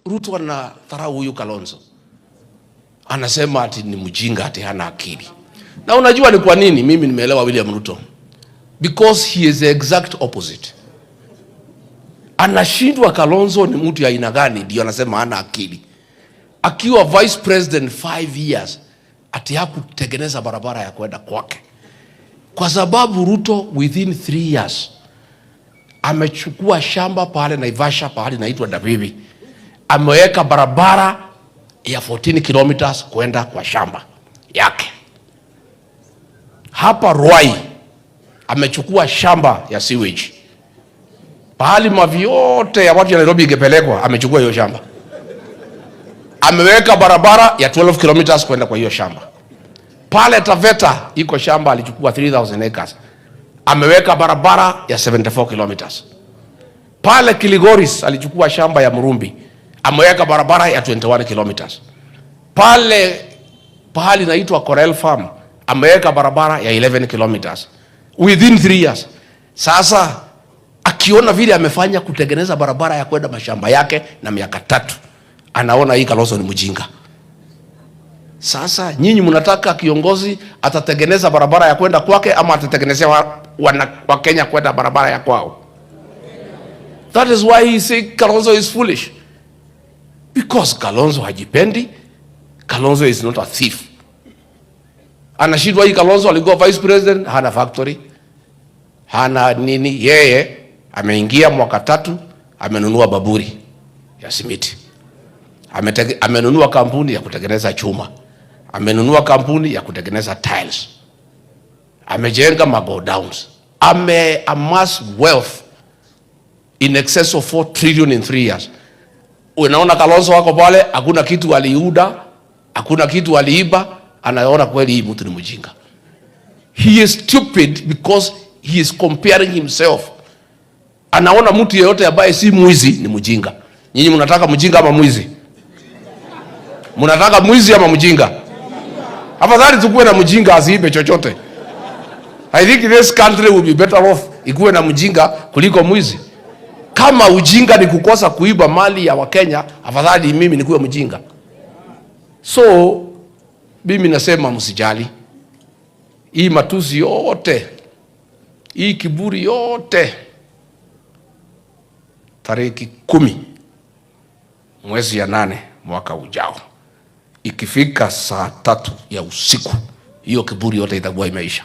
Ruto anadharau huyu Kalonzo. Anasema ati ni mjinga, ati hana akili. Na unajua ni kwa nini mimi nimeelewa William Ruto? Because he is the exact opposite. Anashindwa Kalonzo ni mtu ya aina gani ndio anasema hana akili. Akiwa vice president 5 years ati hakutengeneza barabara ya kwenda kwake. Kwa sababu Ruto within 3 years amechukua shamba pale Naivasha pale inaitwa Dabibi. Ameweka barabara ya 14 kilometers kwenda kwa shamba yake. Hapa Ruai amechukua shamba ya sewage. Pahali mavi yote ya watu ya Nairobi ingepelekwa amechukua hiyo shamba. Ameweka barabara ya 12 kilometers kwenda kwa hiyo shamba. Pale Taveta iko shamba alichukua 3000 acres. Ameweka barabara ya 74 kilometers. Pale Kiligoris alichukua shamba ya Murumbi. Ameweka barabara ya 21 kilometers. Pahali inaitwa Corel Farm ameweka barabara ya 11 kilometers within 3 years. Sasa akiona vile amefanya kutengeneza barabara ya kwenda mashamba yake na miaka 3, anaona hii Kalonzo ni mjinga. Sasa nyinyi mnataka kiongozi atatengeneza barabara ya kwenda kwake ama atatengenezea wa Kenya kwenda barabara ya kwao? That is why he say Kalonzo is foolish. Because Kalonzo hajipendi. Kalonzo is not a thief. Anashindwa hii Kalonzo alikuwa vice president, hana factory, hana nini. Yeye ameingia mwaka 3 amenunua baburi ya simiti. Amenunua kampuni ya kutengeneza chuma. Amenunua kampuni ya kutengeneza tiles. Amejenga magodowns. Amass wealth in excess of 4 trillion in 3 years. Unaona Kalonzo wako pale, hakuna kitu aliuda, hakuna kitu aliiba, anaona kweli hii mtu ni mjinga. He is stupid because he is comparing himself. Anaona mtu yeyote ambaye si mwizi ni mjinga. Nyinyi mnataka mjinga ama mwizi? Mnataka mwizi ama mjinga? Afadhali tukue na mjinga asiibe chochote. I think this country will be better off ikuwe na mjinga kuliko mwizi. Kama ujinga ni kukosa kuiba mali ya Wakenya, afadhali mimi nikuwe mjinga. So mimi nasema msijali. Hii matusi yote, hii kiburi yote, tarehe 10 mwezi ya 8 mwaka ujao, ikifika saa 3 ya usiku, hiyo kiburi yote itakuwa imeisha.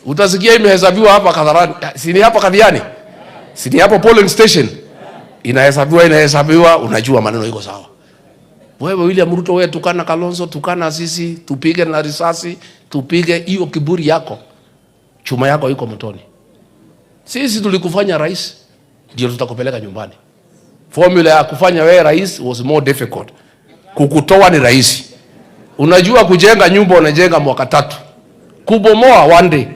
Utasikia imehesabiwa hapa Kasarani, si ni hapa Kadiani, si ni hapo polling station, inahesabiwa, unajua maneno iko sawa. Wewe William Ruto, wewe tukana Kalonzo, tukana sisi, tupige na risasi, tupige, hiyo kiburi yako, chuma yako iko motoni. Sisi tulikufanya rais, ndio tutakupeleka nyumbani. Formula ya kufanya wewe rais was more difficult. Kukutoa ni rahisi. Unajua kujenga nyumba unajenga mwaka 3. Kubomoa one day.